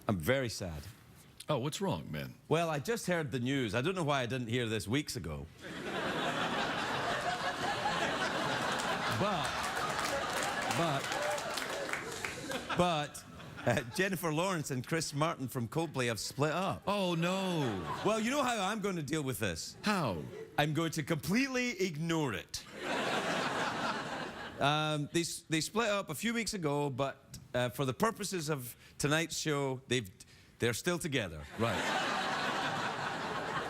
I'm very sad. Oh, what's wrong, man? Well, I just heard the news. I don't know why I didn't hear this weeks ago. But Jennifer Lawrence and Chris Martin from Coldplay have split up. Oh, no. Well, you know how I'm going to deal with this? How? I'm going to completely ignore it. They split up a few weeks ago, but for the purposes of tonight's show, they're still together. Right.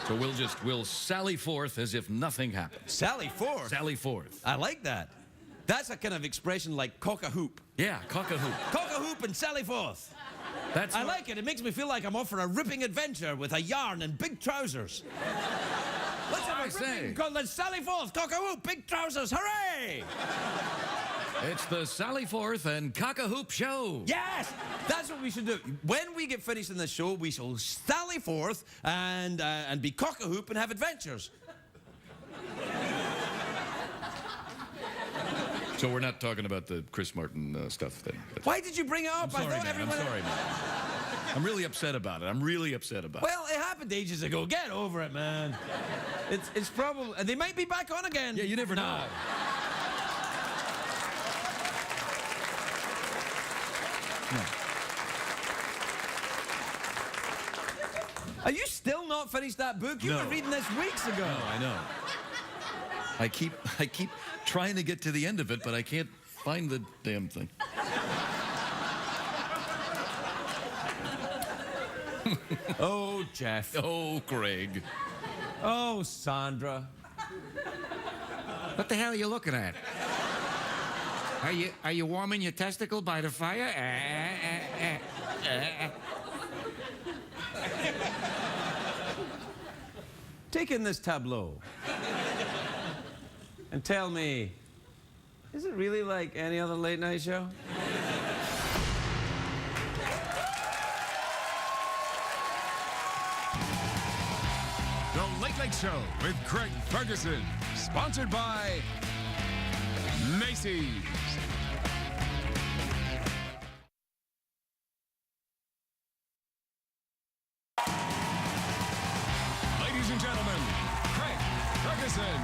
So we'll sally forth as if nothing happened. Sally forth? Sally forth. I like that. That's a kind of expression like cock a hoop. Yeah, cock a hoop. Cock a hoop and sally forth. I like it. It makes me feel like I'm off for a ripping adventure with a yarn and big trousers. Let's have a ripping. Let's sally forth, cock a hoop, big trousers, hooray! It's the Sally Forth and Cock-a-Hoop Show. Yes, that's what we should do. When we get finished in this show, we shall sally forth and be cock-a-hoop and have adventures. So we're not talking about the Chris Martin stuff then? Why did you bring it up? I'm sorry, man. I'm sorry, man. I'm really upset about it. I'm really upset about it. Well, it happened ages ago. Get over it, man. It's probably... And they might be back on again. Yeah, you never know. No. Are you still not finished that book? You were reading this weeks ago. No, I know. I keep trying to get to the end of it, but I can't find the damn thing. Oh, Jeff. Oh, Craig. Oh, Sandra. What the hell are you looking at? Are you warming your testicle by the fire? Take in this tableau and tell me, is it really like any other late night show? The Late Late Show with Craig Ferguson, sponsored by Macy's. Ladies and gentlemen, Craig Ferguson.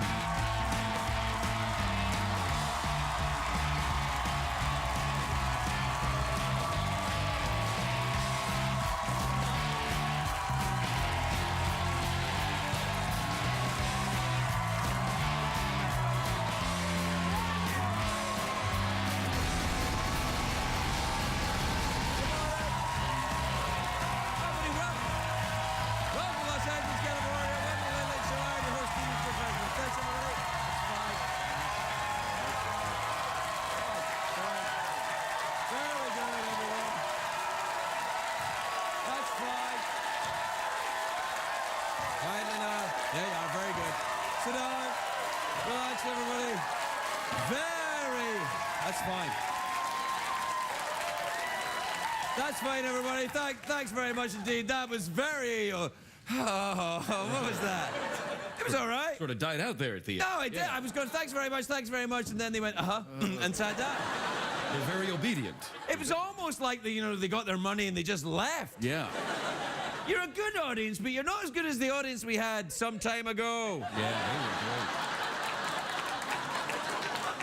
Sit down. Relax, everybody. That's fine. That's fine, everybody. Thanks very much indeed. That was very... what was that? It was all right. Sort of died out there at the end. No, I did. I was going, thanks very much, and then they went, and sat down. They're very obedient. It was almost like they got their money and they just left. Yeah. You're a good audience, but you're not as good as the audience we had some time ago. Yeah,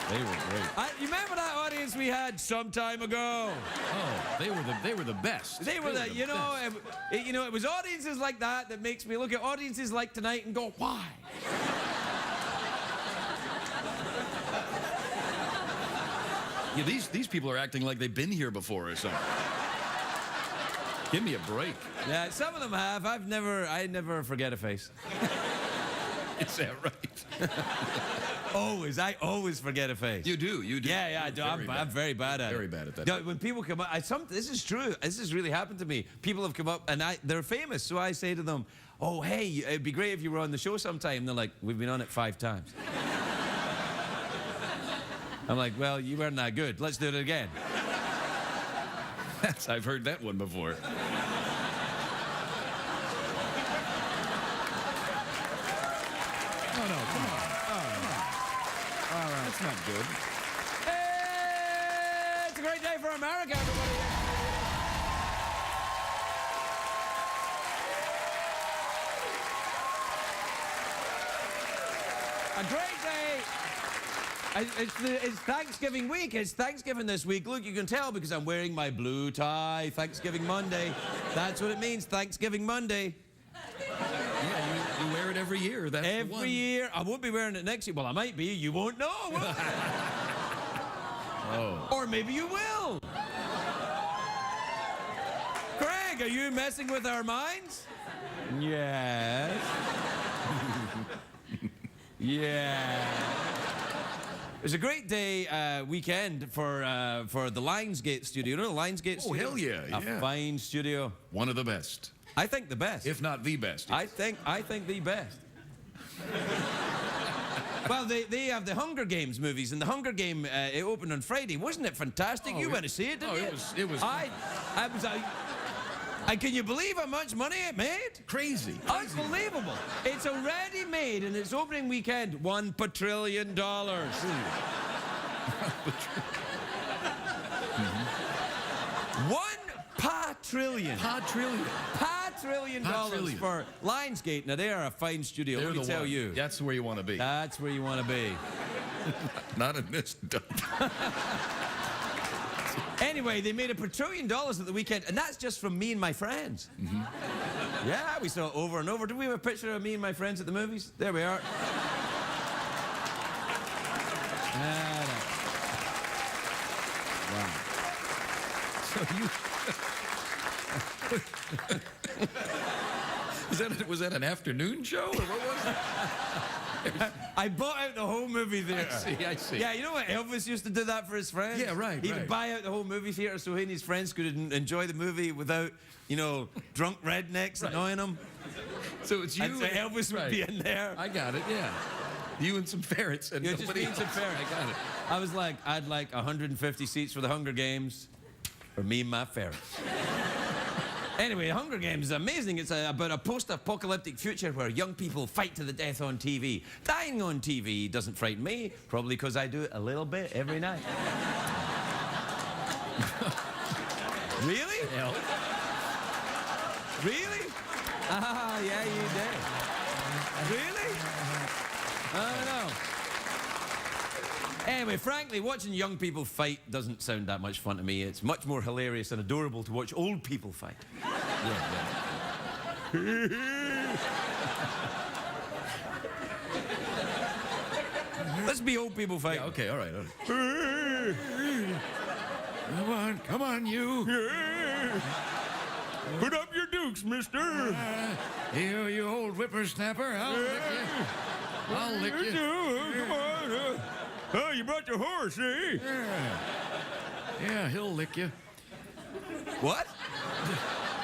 they were great. You remember that audience we had some time ago? Oh, they were the best. They were it was audiences like that makes me look at audiences like tonight and go, why? Yeah, these people are acting like they've been here before or something. Give me a break. Yeah, some of them have. I never forget a face. Is that right? Always. I always forget a face. You do. Yeah, I do. I'm very bad at it. Very bad at that. No, when people come up, this is true. This has really happened to me. People have come up and they're famous, so I say to them, oh, hey, it'd be great if you were on the show sometime. And they're like, we've been on it 5 times. I'm like, well, you weren't that good. Let's do it again. I've heard that one before. Oh, no, come on. All right. That's not good. Hey, it's a great day for America, everybody. A great day. It's Thanksgiving week. It's Thanksgiving this week. Look, you can tell because I'm wearing my blue tie. Thanksgiving Monday. That's what it means, Thanksgiving Monday. Yeah, you wear it every year. That's the one. Every year. I won't be wearing it next year. Well, I might be. You won't know, will you? Oh. Or maybe you will. Craig, are you messing with our minds? Yes. Yeah. It was a great day weekend for the Lionsgate studio. You know the Lionsgate studio? Hell yeah, A yeah. fine studio. One of the best, I think the best. if not the best. I think the best. Well, they have the Hunger Games movies, and the Hunger Game it opened on Friday. Wasn't it fantastic? You went to see it, didn't you? It was And can you believe how much money it made? crazy. Unbelievable. It's already made in its opening weekend $1 quadrillion. $1 quadrillion. $1 quadrillion for Lionsgate. Now, they are a fine studio, let me tell you. That's where you want to be. That's where you want to be. Not in this dump. Anyway, they made $1 quadrillion at the weekend, and that's just from me and my friends. Yeah, we saw it over and over. Did we have a picture of me and my friends at the movies? There we are. Wow. So was that an afternoon show, or what was it? I bought out the whole movie theater. I see. Yeah, you know what? Elvis used to do that for his friends? Yeah, right, He would right. buy out the whole movie theater so he and his friends could enjoy the movie without, you know, drunk rednecks annoying him. So it's you. And so Elvis would be in there. I got it, yeah. You and some ferrets and Yeah, just nobody me and some else. ferrets. I got it. I was like, I'd like 150 seats for the Hunger Games, or me and my ferrets. Anyway, Hunger Games is amazing. It's about a post-apocalyptic future where young people fight to the death on TV. Dying on TV doesn't frighten me, probably because I do it a little bit every night. Really? Hell. Really? Ah, yeah, you did. Really? I don't know. Anyway, frankly, watching young people fight doesn't sound that much fun to me. It's much more hilarious and adorable to watch old people fight. Let's be old people fight. Yeah, okay, all right. Come on, you. Put up your dukes, mister. You old whippersnapper. I'll lick you. I'll lick you. Come on. Oh, you brought your horse, eh? Yeah, he'll lick you. What?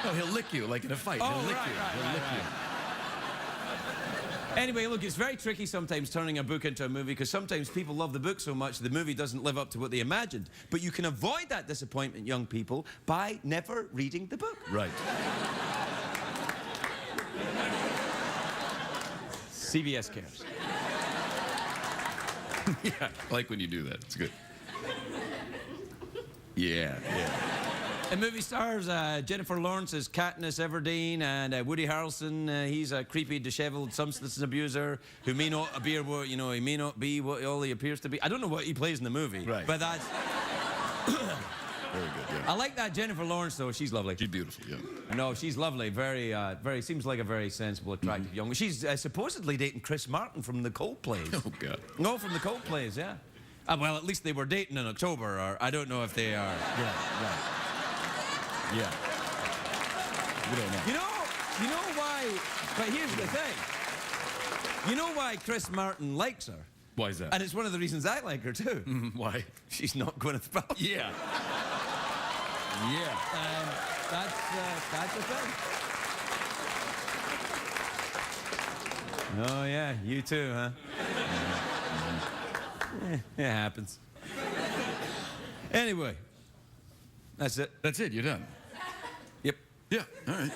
No, he'll lick you, like in a fight. Oh, he'll lick right, you. right, he'll right, lick you. Anyway, look, it's very tricky sometimes turning a book into a movie because sometimes people love the book so much the movie doesn't live up to what they imagined. But you can avoid that disappointment, young people, by never reading the book. Right. CBS cares. Yeah, I like when you do that. It's good. Yeah. And movie stars Jennifer Lawrence as Katniss Everdeen, and Woody Harrelson. He's a creepy, disheveled substance abuser who may not appear what he may not be what all he appears to be. I don't know what he plays in the movie, Right. but that's. Very good, yeah. I like that Jennifer Lawrence though. She's lovely. She's beautiful, yeah. No, she's lovely. Very seems like a very sensible, attractive young. She's supposedly dating Chris Martin from the Coldplays. Oh, God. No, from the Coldplays, yeah. Well, at least they were dating in October, or I don't know if they are. Yeah, right. Yeah. We don't know. You know why? But here's the thing. You know why Chris Martin likes her? Why is that? And it's one of the reasons I like her too. Why? She's not Gwyneth Paltrow. Yeah. Yeah. That's the thing. Oh yeah, you too, huh? It happens. Anyway, that's it. That's it, you're done. Yep. Yeah, all right.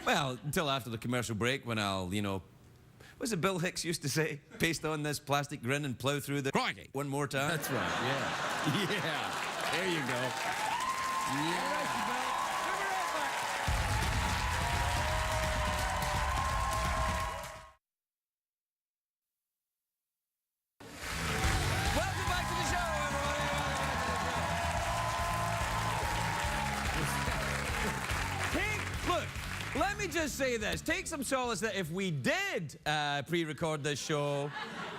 Well, until after the commercial break when I'll, what's it Bill Hicks used to say? Paste on this plastic grin and plow through the... Crikey! One more time. That's right, yeah. Yeah. There you go. Yeah. Look, let me just say this. Take some solace that if we did pre-record this show,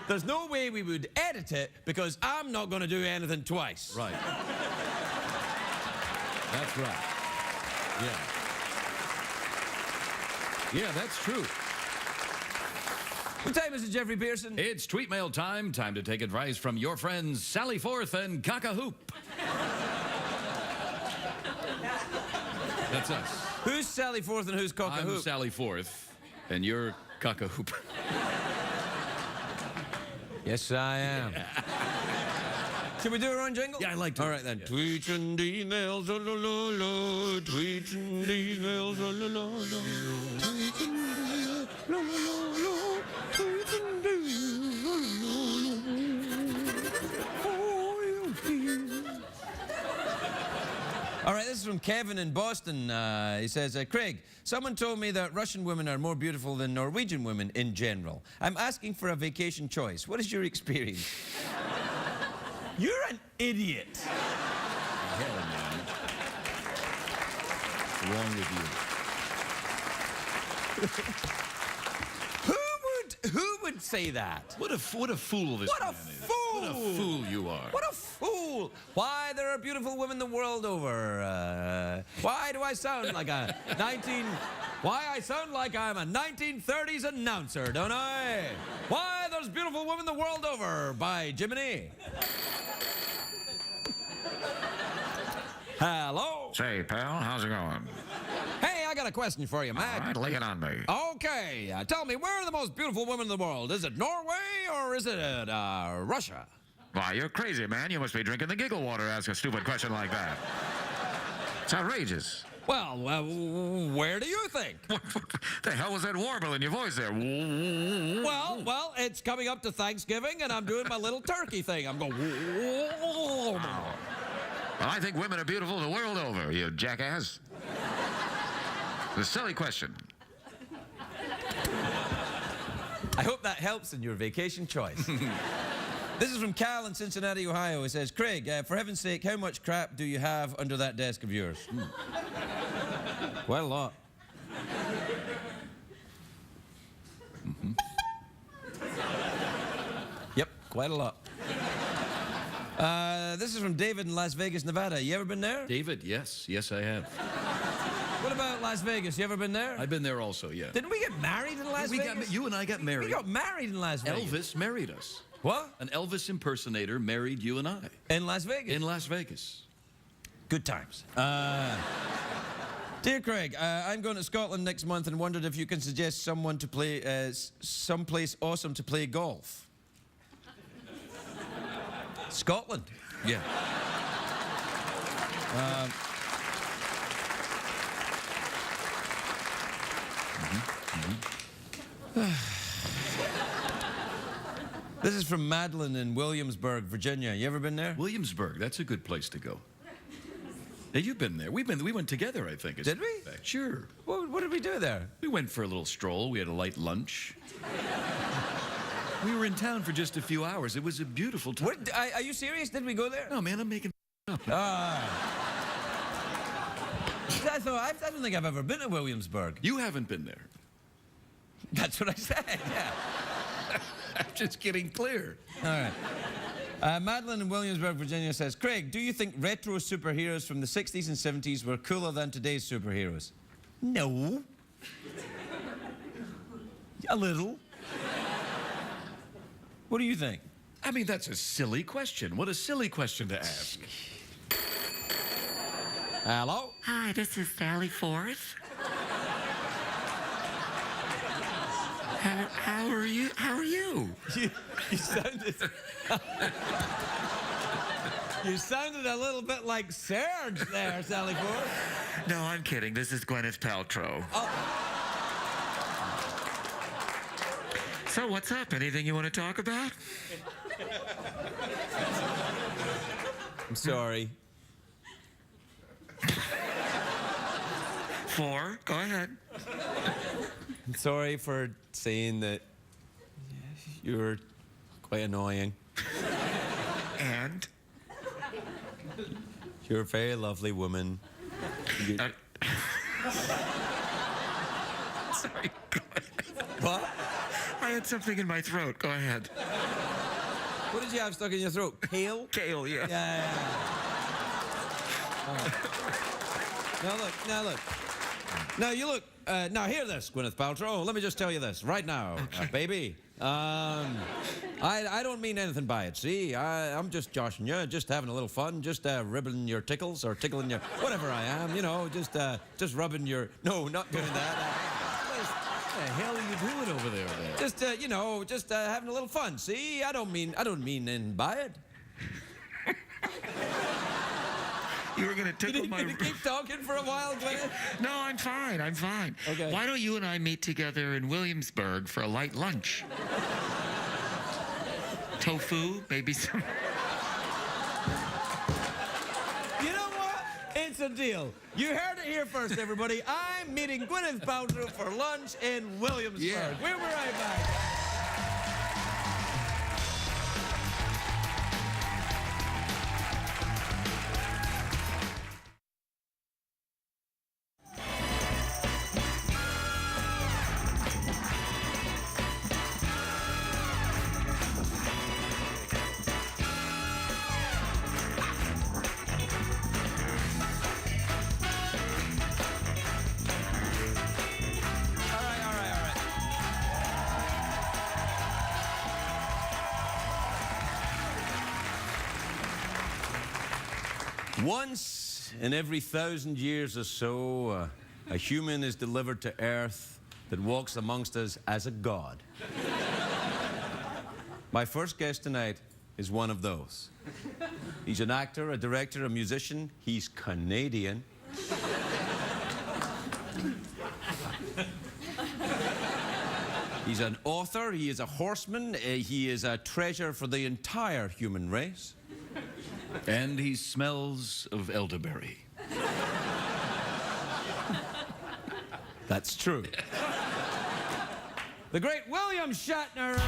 there's no way we would edit it because I'm not going to do anything twice. Right. That's right. Yeah. Yeah, that's true. What time is it, Jeffrey Pearson? It's tweet mail time. Time to take advice from your friends Sally Forth and Cock-a-Hoop. That's us. Who's Sally Forth and who's Cock-a-Hoop? I'm Sally Forth, and you're Cock-a-Hoop. Yes, I am. Should we do our own jingle? Yeah, I like to. All right, then. Yeah. Tweets and emails, oh, lo, lo, lo. Tweets and emails, oh, lo, lo, lo. Tweets and emails, lo, lo, lo. Tweets and emails, oh, lo, lo. All right, this is from Kevin in Boston. He says, Craig, someone told me that Russian women are more beautiful than Norwegian women in general. I'm asking for a vacation choice. What is your experience? You're an idiot. Hell, man. What's wrong with you? Who would say that? What a fool this What a man is. fool! What a fool you are. What a fool! Why, there are beautiful women the world over. Why do I sound like a Why I sound like I'm a 1930s announcer, don't I? Why, there's beautiful women the world over, by Jiminy. Hello? Say, pal, how's it going? Hey, I got a question for you, Matt. All right, lay it on me. Okay, tell me, where are the most beautiful women in the world? Is it Norway or is it Russia? Why, you're crazy, man. You must be drinking the giggle water to ask a stupid question like that. It's outrageous. Well, where do you think? The hell was that warble in your voice there? Well, it's coming up to Thanksgiving, and I'm doing my little turkey thing. I'm going, Well, I think women are beautiful the world over, you jackass. It's a silly question. I hope that helps in your vacation choice. This is from Cal in Cincinnati, Ohio. He says, Craig, for heaven's sake, how much crap do you have under that desk of yours? Quite a lot. Yep, quite a lot. This is from David in Las Vegas, Nevada. You ever been there? David, yes. Yes, I have. What about Las Vegas? You ever been there? I've been there also, yeah. Didn't we get married in Las Vegas? You and I got married. We got married in Las Vegas. Elvis married us. What? An Elvis impersonator married you and I. In Las Vegas? In Las Vegas. Good times. Dear Craig, I'm going to Scotland next month and wondered if you can suggest someone to play, someplace awesome to play golf. Scotland? Yeah. This is from Madeline in Williamsburg, Virginia. You ever been there? Williamsburg, that's a good place to go. Now, you've been there. We went together, I think. Did we? Sure. What did we do there? We went for a little stroll. We had a light lunch. We were in town for just a few hours. It was a beautiful time. Are you serious? Did we go there? No, man, I'm making up. I don't think I've ever been to Williamsburg. You haven't been there. That's what I said, yeah. I'm just getting clear. All right. Madeline in Williamsburg, Virginia says, Craig, do you think retro superheroes from the 60s and 70s were cooler than today's superheroes? No. A little. What do you think? I mean, that's a silly question. What a silly question to ask. Hello? Hi, this is Sally Forth. How are you? How are you? You sounded... You sounded a little bit like Serge there, Sally Ford. No, I'm kidding. This is Gwyneth Paltrow. Oh. So what's up? Anything you want to talk about? I'm sorry. 4. Go ahead. I'm sorry for saying that you're quite annoying. And? You're a very lovely woman. Sorry, go ahead. What? I had something in my throat. Go ahead. What did you have stuck in your throat? Kale? Kale, yeah. Yeah. All right. Now look. Now you look. Now hear this, Gwyneth Paltrow. Let me just tell you this right now, baby. I don't mean anything by it. See, I'm just joshing you, just having a little fun, just ribbling your tickles or tickling your whatever I am. You know, just rubbing your. No, not doing that. What the hell are you doing over there? Just you know, just having a little fun. See, I don't mean anything by it. You were going to tickle my... You gonna keep talking for a while, Glenn? No, I'm fine. Okay. Why don't you and I meet together in Williamsburg for a light lunch? Tofu, maybe some... You know what? It's a deal. You heard it here first, everybody. I'm meeting Gwyneth Paltrow for lunch in Williamsburg. Yeah. We'll be right back. Once in every 1,000 years or so, a human is delivered to Earth that walks amongst us as a god. My first guest tonight is one of those. He's an actor, a director, a musician. He's Canadian. He's an author. He is a horseman. He is a treasure for the entire human race. And he smells of elderberry. That's true. The great William Shatner.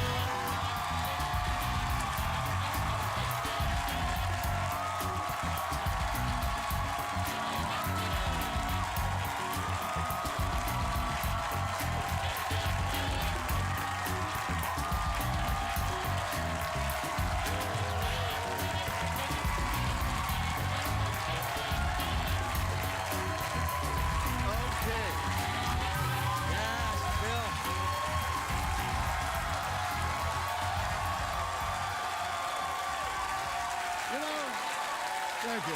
Thank you.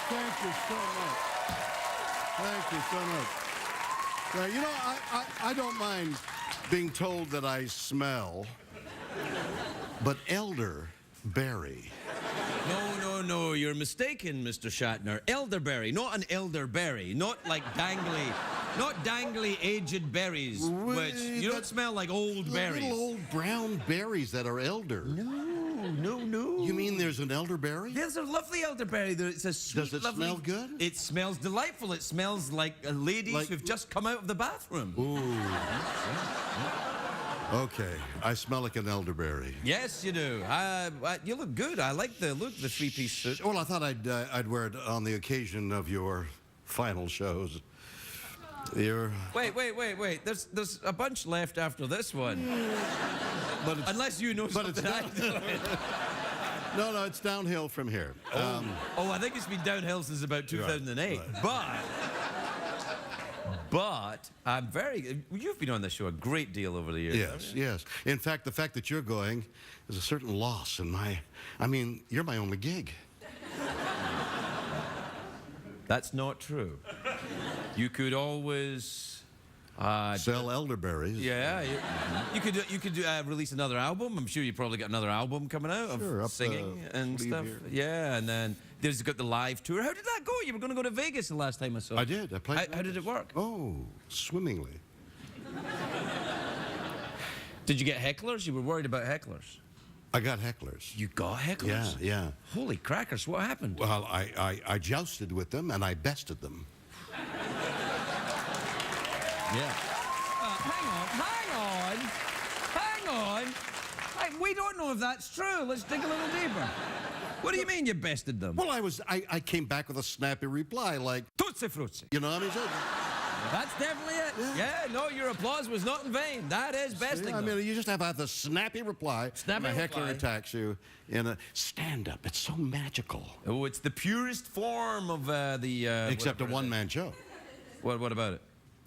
Thank you so much. Thank you so much. You know, I don't mind being told that I smell, but elderberry. No, you're mistaken, Mr. Shatner. Elderberry, not an elderberry, not like dangly aged berries, which you don't smell like old berries. Little old brown berries that are elder. No. You mean there's an elderberry? There's a lovely elderberry. It's a sweet, Does it lovely... smell good? It smells delightful. It smells like ladies who've just come out of the bathroom. Ooh. Okay, I smell like an elderberry. Yes, you do. You look good. I like the look, the three-piece suit. Well, I thought I'd wear it on the occasion of your final shows. Wait. There's a bunch left after this one. But unless you know something I don't. No, it's downhill from here. I think it's been downhill since about 2008. Right. But I'm you've been on this show a great deal over the years. Yes. In fact, the fact that you're going is a certain loss in you're my only gig. That's not true. You could always sell elderberries. Yeah, you could release another album. I'm sure you probably got another album coming out of singing and stuff. Here. Yeah, and then there's got the live tour. How did that go? You were going to go to Vegas the last time I saw you. I did. I played. How did it work? Oh, swimmingly. Did you get hecklers? You were worried about hecklers. I got hecklers. You got hecklers? Yeah. Holy crackers! What happened? Well, I jousted with them and I bested them. Yeah. Hang on. We don't know if that's true. Let's dig a little deeper. What do you mean you bested them? Well, I came back with a snappy reply like, Tootsie Fruitsie. you know what I mean? So, That's definitely it. Yeah, no, your applause was not in vain. That is besting I them. mean, you just have to have the snappy reply. Snappy and a heckler reply. attacks you in a stand-up. It's so magical. Oh, it's the purest form of the... Except a one-man show. What about it?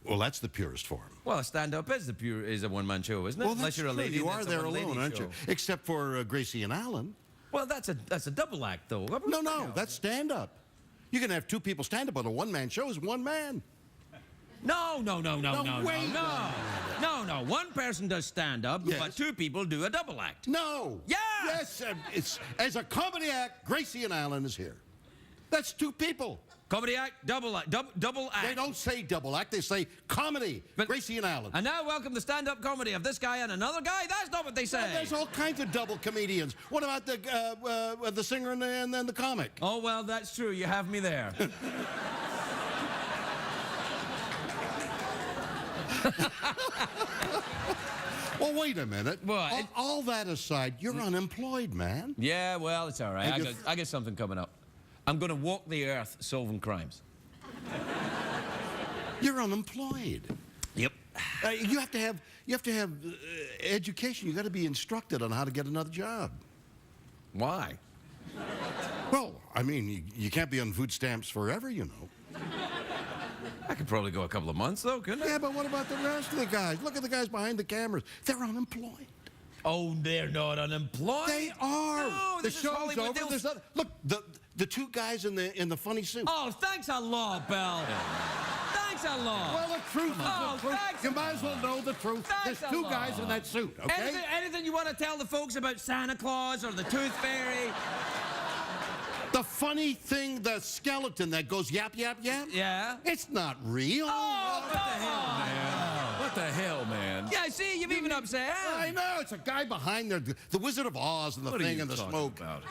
Well, that's the purest form. Well, a stand-up is a one-man show, isn't it? Well, Unless that's you're a true. lady. You and are it's a there one-lady alone, aren't show. you? Except for Gracie and Alan. Well, that's a double act, though. No, that's stand-up. You can have two people stand up on a one-man show as one man. No. wait. No. One person does stand-up, Yes. but two people do a double act. No. Yes. Yes. It's as a comedy act. Gracie and Alan is here. That's two people. Comedy act, double act, double act. They don't say double act. They say comedy. But- Gracie and Alan. And now welcome the stand-up comedy of this guy and another guy. That's not what they say. There's all kinds of double comedians. What about the singer and then the comic? Oh, well, that's true. You have me there. Well, wait a minute. What? All that aside, you're unemployed, man. Yeah, well, it's all right. And I got something coming up. I'm going to walk the earth solving crimes. You're unemployed. Yep. You have to have education. You got to be instructed on how to get another job. Why? Well, I mean, you can't be on food stamps forever, you know. I could probably go a couple of months, though, couldn't I? Yeah, but what about the rest of the guys? Look at the guys behind the cameras. They're unemployed. Oh, they're not unemployed. They are. No, The this is show's Hollywood. over. They'll- There's not, look, the two guys in the funny suit. Oh, thanks a lot, Bill. Thanks a lot. Well, the truth is the truth. thanks. You might as well know the truth. Thanks There's a two lot. guys in that suit, okay? Anything you want to tell the folks about Santa Claus or the Tooth Fairy? The funny thing, the skeleton that goes yap, yap, yap. Yeah. It's not real. Oh, What the hell, man? yeah, see, you've even upset. I know. It's a guy behind there. The Wizard of Oz and the What are thing you and the talking smoke. about?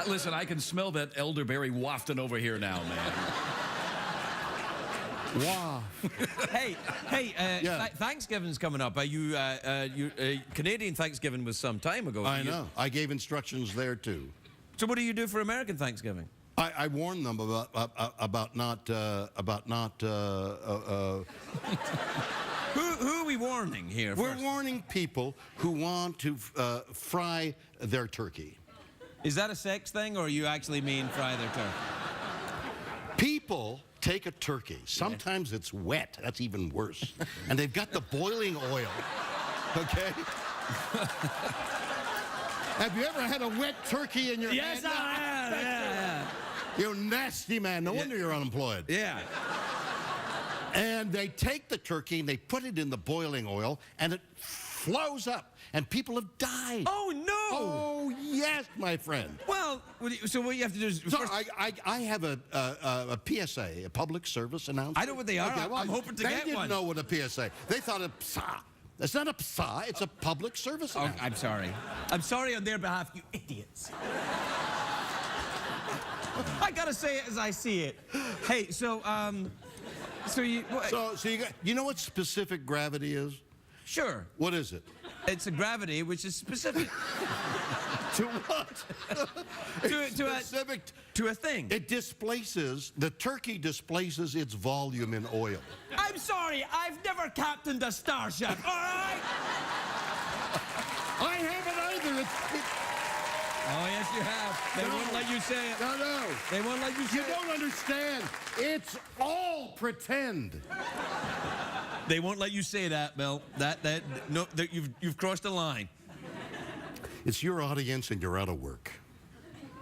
Listen, I can smell that elderberry wafting over here now, man. Wow. Hey, Yeah. Thanksgiving's coming up. Canadian Thanksgiving was some time ago. I know. I gave instructions there too. So what do you do for American Thanksgiving? I warned them about not. Who are we warning here? We're first? warning people who want to fry their turkey. Is that a sex thing, or you actually mean fry their turkey? People take a turkey. Sometimes it's wet. That's even worse. And they've got the boiling oil. Okay? Have you ever had a wet turkey in your hand? I have. Yeah. You nasty man. No wonder you're unemployed. Yeah. And they take the turkey and they put it in the boiling oil and it flows up and people have died. Oh no! Oh, yes, my friend. Well, so what you have to do is So first, I have a PSA, a public service announcement. I know what they are. I'm hoping to they get didn't one. know what a PSA. They thought a PSA. It's not a PSA. It's a public service Oh, announcement. I'm sorry. I'm sorry on their behalf, you idiots. I gotta say it as I see it. Hey, so You know what specific gravity is? sure. What is it? It's a gravity which is specific To what? It's specific. to a thing. It displaces, the turkey displaces its volume in oil. I'm sorry, I've never captained a starship, all right? I haven't either. Oh, yes, you have. They won't let you say it. No. They won't let you say You it. don't understand. It's all pretend. They won't let you say that, Bill. You've crossed a line. It's your audience and you're out of work.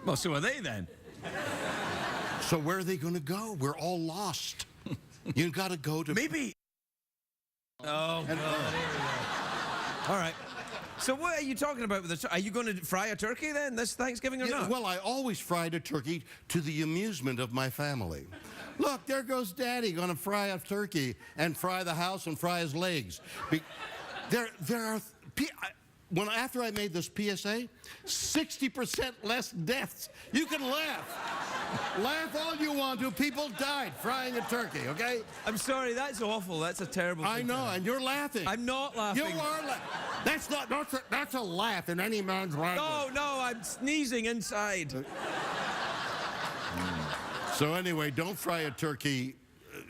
Well, so are they then. So where are they going to go? We're all lost. You got to go to... Maybe. Oh, God. Here we go. All right. So what are you talking about with the... Are you going to fry a turkey then this Thanksgiving or Yeah, not? well, I always fried a turkey to the amusement of my family. Look, there goes Daddy going to fry a turkey and fry the house and fry his legs. After I made this PSA, 60% less deaths. You can laugh. Laugh all you want to. People died frying a turkey, okay? I'm sorry, that's awful. That's a terrible I thing know, to have. and you're laughing. I'm not laughing. You are laughing. That's a laugh in any man's language. No, I'm sneezing inside. So anyway, don't fry a turkey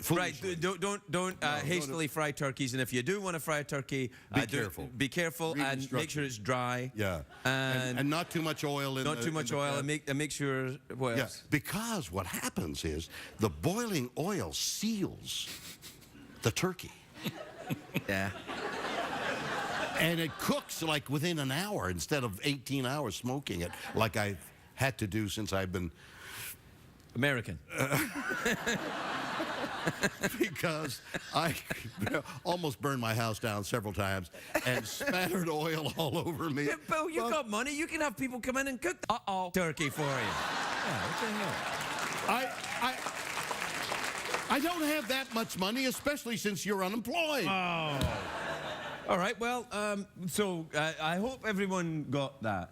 foolishly. Right, don't hastily fry turkeys, and if you do want to fry a turkey, Be careful. Be careful Read and make sure it's dry. Yeah. And not too much oil in not too much oil, and make sure. What Yeah, else? because what happens is the boiling oil seals the turkey. Yeah. And it cooks like within an hour instead of 18 hours smoking it, like I've had to do since I've been. American. Because I almost burned my house down several times and spattered oil all over me. Yeah, Bill, you've got money. You can have people come in and cook turkey for you. Yeah, what the hell? I don't have that much money, especially since you're unemployed. Oh. All right, well, so I hope everyone got that.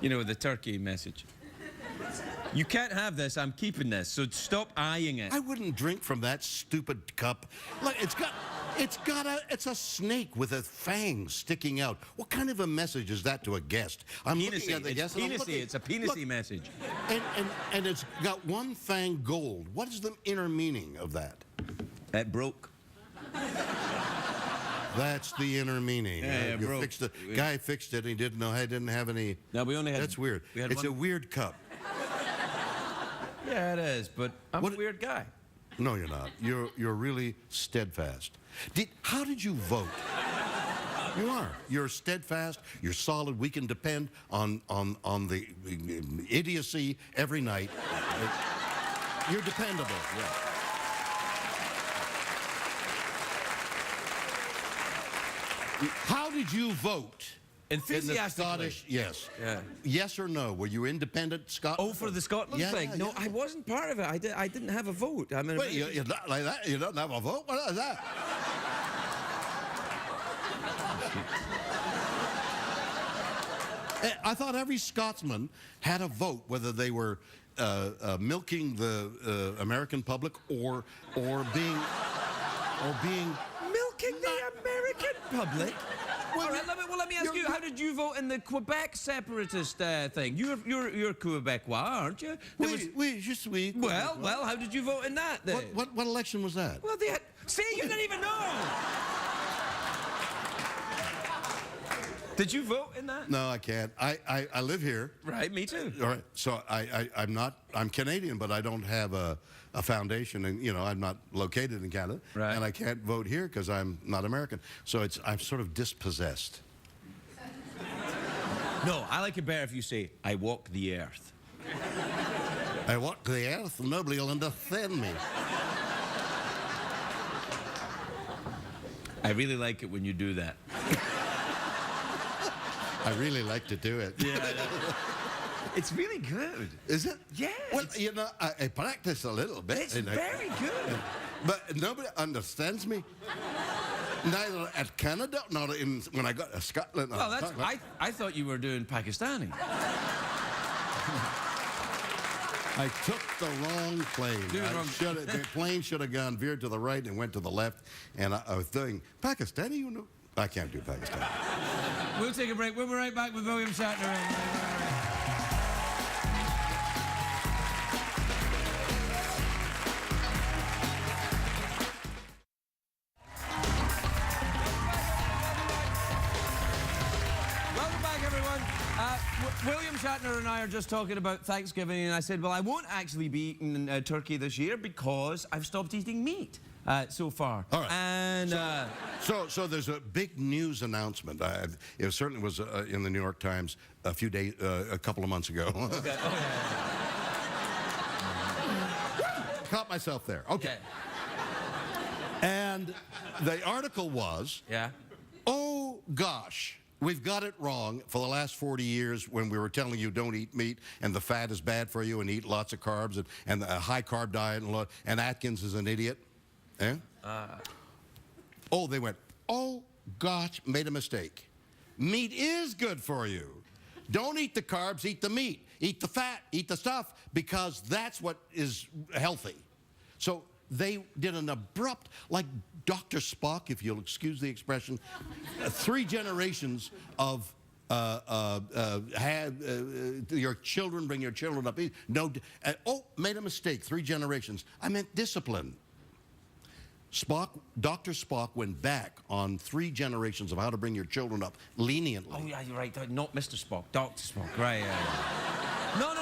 You know, the turkey message. You can't have this. I'm keeping this. So stop eyeing it. I wouldn't drink from that stupid cup. Look, it's a snake with a fang sticking out. What kind of a message is that to a guest? I'm looking at the guest. It's a penisy message. And it's got one fang gold. What is the inner meaning of that? It broke. That's the inner meaning. Yeah, You broke. fixed it. Guy fixed it and he didn't know. I didn't have any. No, we only had. That's weird. It's a weird cup. Yeah, it is, but I'm a weird guy. No, you're not. You're really steadfast. How did you vote? You are. You're steadfast. You're solid. We can depend on the idiocy every night. You're dependable. Yeah. How did you vote? Enthusiastically. In the Scottish, yes. Yeah. Yes or no? Were you independent Scotland? Oh, for the Scotland thing? No, I wasn't part of it. I didn't have a vote. I mean, wait, you're not like that? You don't have a vote? What is that? I thought every Scotsman had a vote, whether they were milking the American public or being milking the American public. Well, all right, let me ask you. How did you vote in the Quebec separatist thing? You're Quebecois, aren't you? Oui, je suis. Well, how did you vote in that then? What election was that? Well, they had. See, you didn't even know. Did you vote in that? No, I can't. I live here. Right, me too. All right, so I'm Canadian, but I don't have a foundation, and I'm not located in Canada, right. And I can't vote here because I'm not American. So I'm sort of dispossessed. No, I like it better if you say, I walk the earth. I walk the earth, and nobody will understand me. I really like it when you do that. I really like to do it. Yeah. It's really good. Is it? Yeah. Well, I practice a little bit. It's very good. But nobody understands me. Neither at Canada, nor when I got to Scotland. Well, I thought you were doing Pakistani. I took the wrong plane. The plane should have veered to the right and went to the left. And I was doing Pakistani, I can't do Pakistani. We'll take a break. We'll be right back with William Shatner. Welcome back, everyone. William Shatner and I are just talking about Thanksgiving, and I said, well, I won't actually be eating turkey this year because I've stopped eating meat. So far. All right. And so there's a big news announcement. It certainly was in the New York Times a couple of months ago. okay. Oh, yeah. Caught myself there. Okay. And the article was, Yeah. oh gosh, we've got it wrong for the last 40 years when we were telling you don't eat meat and the fat is bad for you and eat lots of carbs and a high carb diet and Atkins is an idiot. Eh? They went, oh, gosh, made a mistake. Meat is good for you. Don't eat the carbs, eat the meat. eat the fat, eat the stuff, because that's what is healthy. So they did an abrupt, like Dr. Spock, if you'll excuse the expression, 3 generations of your children, bring your children up. No, made a mistake, 3 generations. I meant discipline. Dr. Spock went back on 3 generations of how to bring your children up leniently. Oh, yeah, you're right. Not Mr. Spock, Dr. Spock. Right, yeah. No.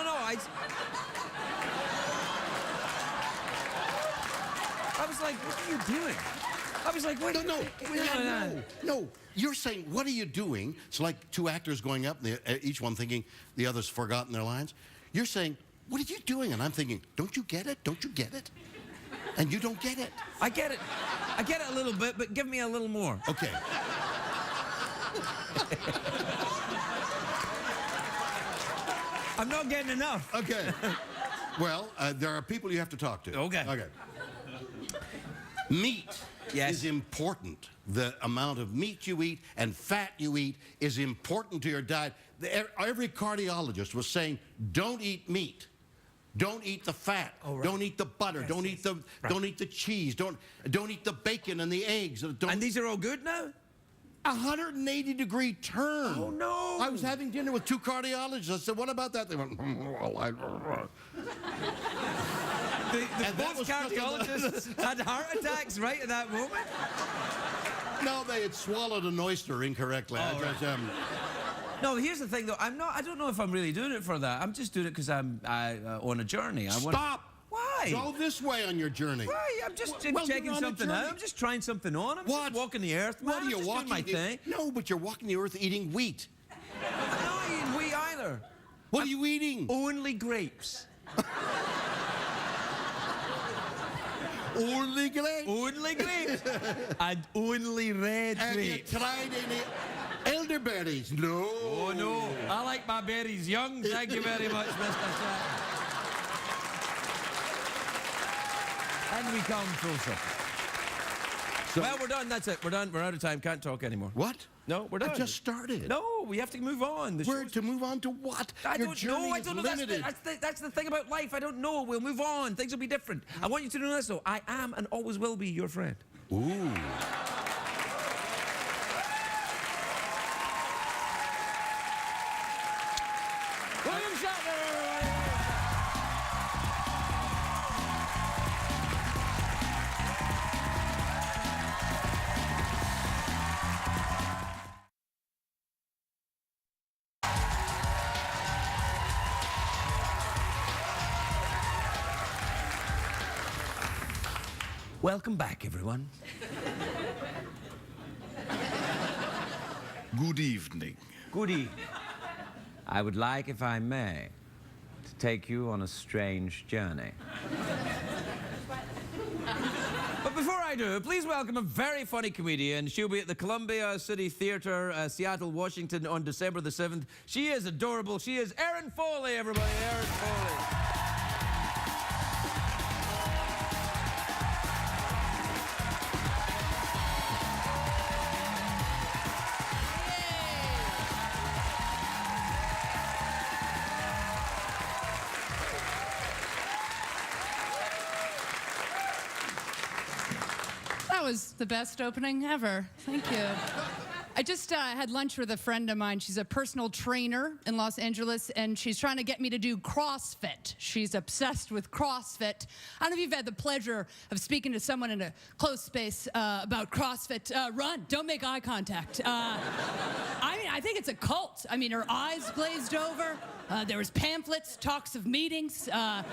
I was like, what are you doing? I was like, wait. No. You're saying, what are you doing? It's like 2 actors going up, each one thinking the other's forgotten their lines. You're saying, what are you doing? And I'm thinking, don't you get it? Don't you get it? And you don't get it. I get it. I get it a little bit, but give me a little more. Okay. I'm not getting enough. Okay. Well, there are people you have to talk to. Okay. Meat Yes. is important. The amount of meat you eat and fat you eat is important to your diet. Every cardiologist was saying, don't eat meat. Don't eat the fat. Oh, right. Don't eat the butter. Yes, don't yes. eat the don't eat the cheese. Don't eat the bacon and the eggs. And these are all good now? 180-degree turn. Oh, no. I was having dinner with 2 cardiologists. I said, what about that? They went, well, Both cardiologists had heart attacks right at that moment? No, they had swallowed an oyster incorrectly. No, here's the thing, though. I don't know if I'm really doing it for that. I'm just doing it because I'm on a journey. Stop! Why? Go this way on your journey. Why? I'm just Well, checking you're on a something out. journey. I'm just trying something on. I'm just walking the earth. What Man. are you I'm just walking? doing my thing. No, but you're walking the earth eating wheat. I'm not eating wheat either. What are you eating? Only grapes. Only grapes. Only grapes. And only red Have you grapes. tried any elderberries? No. Oh, no. I like my berries young. Thank you very much, Mr. Shatner. And we come full circle. Well, we're done. That's it. We're done. We're out of time. Can't talk anymore. What? No, we're done. I just started. No, we have to move on. Where to move on to what? I Your don't journey know. I is don't know. limited. That's the thing about life. I don't know. We'll move on. Things will be different. I want you to know this, though. I am and always will be your friend. Ooh. William Shatner, everybody. Welcome back, everyone. Good evening. Good evening. I would like, if I may, to take you on a strange journey. But before I do, please welcome a very funny comedian. She'll be at the Columbia City Theater, Seattle, Washington, on December the 7th. She is adorable. She is Erin Foley, everybody. Erin Foley. That was the best opening ever. Thank you. I just had lunch with a friend of mine. She's a personal trainer in Los Angeles, and she's trying to get me to do CrossFit. She's obsessed with CrossFit. I don't know if you've had the pleasure of speaking to someone in a close space about CrossFit. Run, don't make eye contact. I think it's a cult. I mean, her eyes glazed over. There was pamphlets, talks of meetings. Her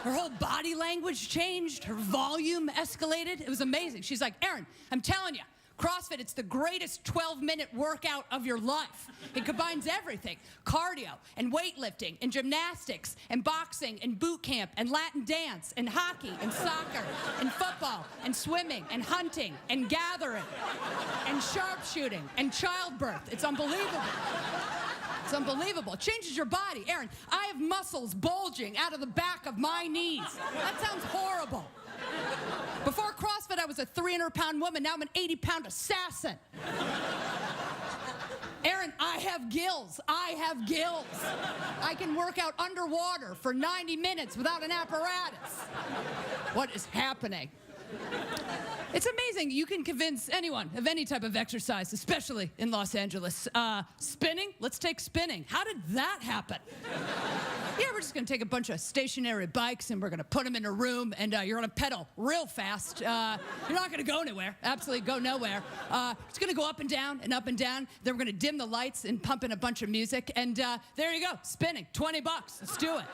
whole body language changed. Her volume escalated. It was amazing. She's like, Erin, I'm telling you, CrossFit, it's the greatest 12-minute workout of your life. It combines everything, cardio and weightlifting and gymnastics and boxing and boot camp and Latin dance and hockey and soccer and football and swimming and hunting and gathering and sharpshooting and childbirth. It's unbelievable. It's unbelievable. It changes your body. Erin, I have muscles bulging out of the back of my knees. That sounds horrible. Before CrossFit, I was a 300-pound woman. Now I'm an 80-pound assassin. Erin, I have gills. I have gills. I can work out underwater for 90 minutes without an apparatus. What is happening? It's amazing. You can convince anyone of any type of exercise, especially in Los Angeles. Spinning? Let's take spinning. How did that happen? Yeah, we're just going to take a bunch of stationary bikes and we're going to put them in a room and you're going to pedal real fast. You're not going to go anywhere. Absolutely go nowhere. It's going to go up and down and up and down. Then we're going to dim the lights and pump in a bunch of music. And there you go. Spinning. $20. Let's do it.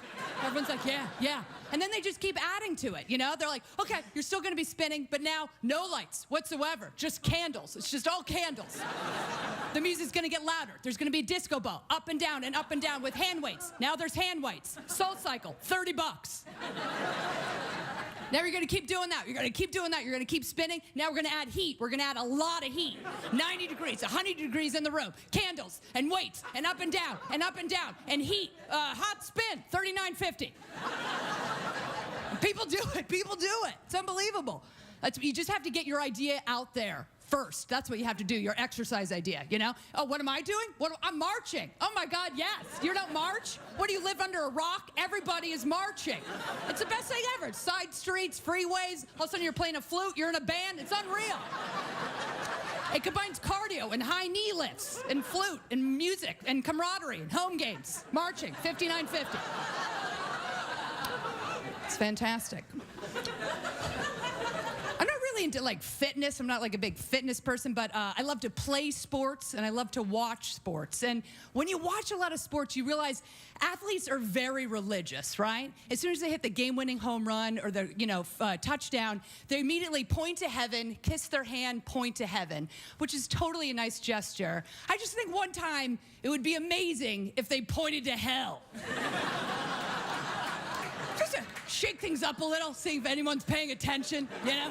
Everyone's like, yeah, yeah. And then they just keep adding to it, you know? They're like, okay, you're still going to be spinning, but now no lights whatsoever. Just candles. It's just all candles. The music's going to get louder. There's going to be a disco ball, up and down with hand weights. Now there's hand weights. Soul Cycle, $30. Now you're going to keep doing that. You're going to keep doing that. You're going to keep spinning. Now we're going to add heat. We're going to add a lot of heat. 90 degrees, 100 degrees in the room. Candles and weights and up and down and up and down and heat. Hot spin, $39.50. People do it. People do it. It's unbelievable. You just have to get your idea out there first. That's what you have to do, your exercise idea, you know? Oh, what am I doing? I'm marching. Oh my God, yes. You don't march? What, do you live under a rock? Everybody is marching. It's the best thing ever. Side streets, freeways, all of a sudden you're playing a flute, you're in a band, it's unreal. It combines cardio and high knee lifts and flute and music and camaraderie and home games. Marching, $59.50. It's fantastic. I'm not really into like fitness. I'm not like a big fitness person, but I love to play sports and I love to watch sports. And when you watch a lot of sports, you realize athletes are very religious, right? As soon as they hit the game-winning home run or the touchdown, they immediately point to heaven, kiss their hand, point to heaven, which is totally a nice gesture. I just think one time it would be amazing if they pointed to hell. Just to shake things up a little, see if anyone's paying attention, you know?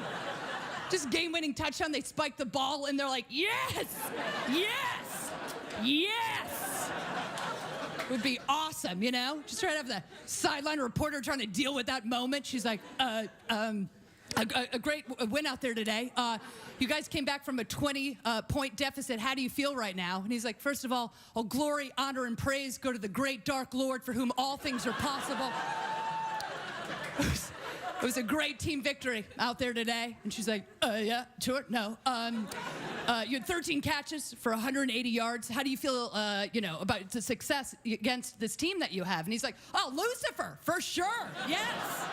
Just game-winning touchdown, they spike the ball, and they're like, yes, yes, yes. It would be awesome, you know? Just try to have the sideline reporter trying to deal with that moment. She's like, a great win out there today. You guys came back from a 20-point deficit. How do you feel right now? And he's like, first of all glory, honor, and praise go to the great dark Lord for whom all things are possible. It was a great team victory out there today. And she's like, yeah, sure, no. You had 13 catches for 180 yards. How do you feel, about the success against this team that you have? And he's like, oh, Lucifer, for sure, yes.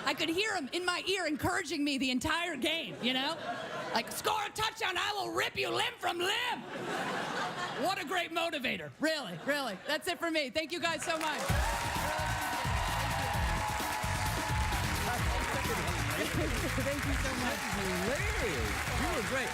I could hear him in my ear encouraging me the entire game, you know? Like, score a touchdown, I will rip you limb from limb. What a great motivator, really, really. That's it for me. Thank you guys so much. Thank you so much. Hilarious. You were great.